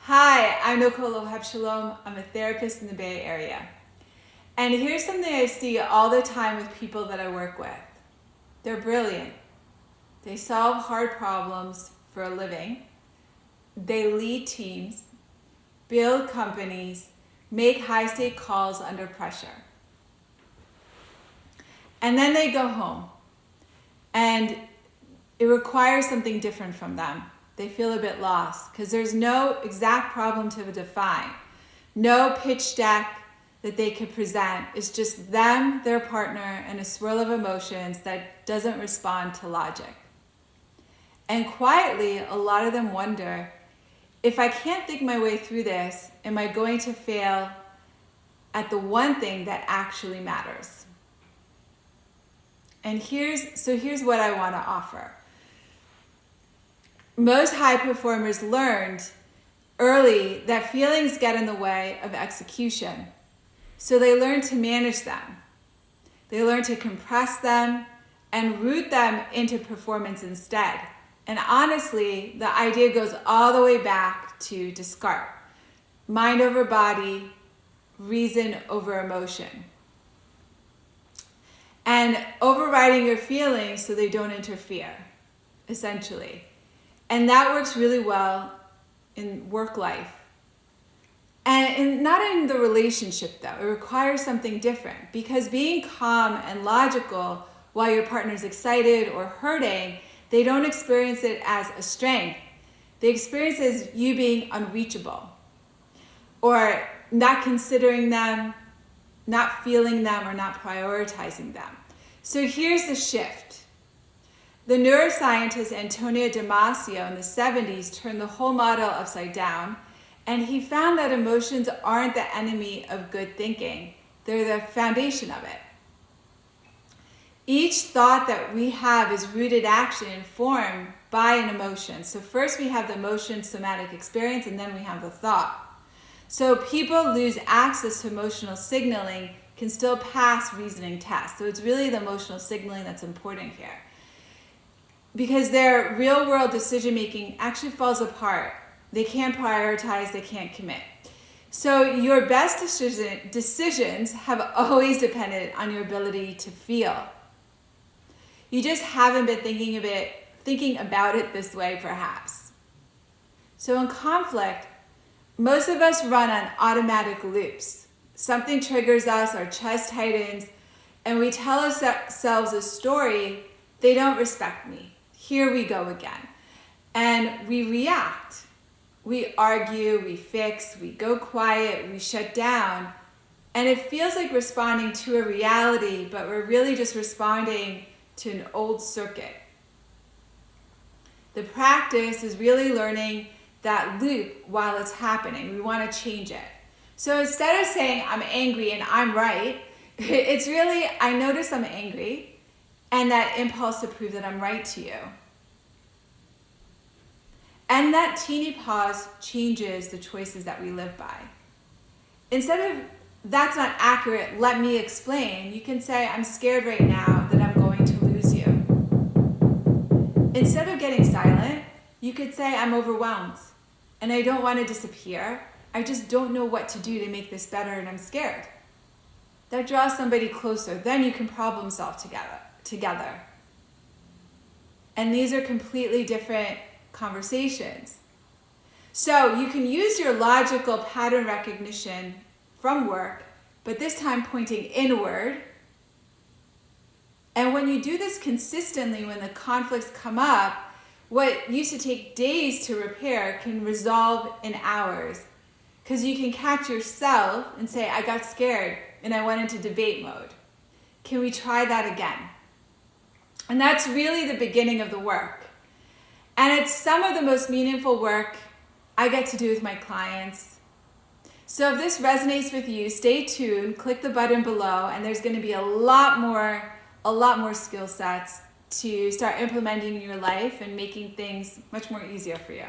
Hi, I'm Nicole Shalom. I'm a therapist in the Bay Area. And here's something I see all the time with people that I work with. They're brilliant. They solve hard problems for a living. They lead teams, build companies, make high-stake calls under pressure. And then they go home. And it requires something different from them. They feel a bit lost because there's no exact problem to define. No pitch deck that they could present. It's just them, their partner, and a swirl of emotions that doesn't respond to logic. And quietly, a lot of them wonder, if I can't think my way through this, am I going to fail at the one thing that actually matters? And here's what I want to offer. Most high performers learned early that feelings get in the way of execution. So they learn to manage them. They learn to compress them and root them into performance instead. And honestly, the idea goes all the way back to Descartes. Mind over body, reason over emotion. And overriding your feelings so they don't interfere, essentially. And that works really well in work life. And not in the relationship though. It requires something different, because being calm and logical while your partner's excited or hurting, they don't experience it as a strength. They experience it as you being unreachable, or not considering them, not feeling them, or not prioritizing them. So here's the shift. The neuroscientist Antonio Damasio in the 70s turned the whole model upside down, and he found that emotions aren't the enemy of good thinking. They're the foundation of it. Each thought that we have is rooted action informed by an emotion. So first we have the emotion somatic experience, and then we have the thought. So people lose access to emotional signaling can still pass reasoning tests. So it's really the emotional signaling that's important here, because their real-world decision-making actually falls apart. They can't prioritize, they can't commit. So your best decisions have always depended on your ability to feel. You just haven't been thinking about it this way, perhaps. So in conflict, most of us run on automatic loops. Something triggers us, our chest tightens, and we tell ourselves a story: they don't respect me. Here we go again. And we react. We argue, we fix, we go quiet, we shut down. And it feels like responding to a reality, but we're really just responding to an old circuit. The practice is really learning that loop while it's happening. We want to change it. So instead of saying, I'm angry and I'm right, it's really, I notice I'm angry, and that impulse to prove that I'm right to you. And that teeny pause changes the choices that we live by. Instead of, that's not accurate, let me explain, you can say, I'm scared right now that I'm going to lose you. Instead of getting silent, you could say, I'm overwhelmed and I don't want to disappear. I just don't know what to do to make this better, and I'm scared. That draws somebody closer. Then you can problem solve together. And these are completely different conversations. So you can use your logical pattern recognition from work, but this time pointing inward. And when you do this consistently, when the conflicts come up, what used to take days to repair can resolve in hours. Because you can catch yourself and say, I got scared and I went into debate mode. Can we try that again? And that's really the beginning of the work. And it's some of the most meaningful work I get to do with my clients. So if this resonates with you, stay tuned, click the button below, and there's going to be a lot more skill sets to start implementing in your life and making things much more easier for you.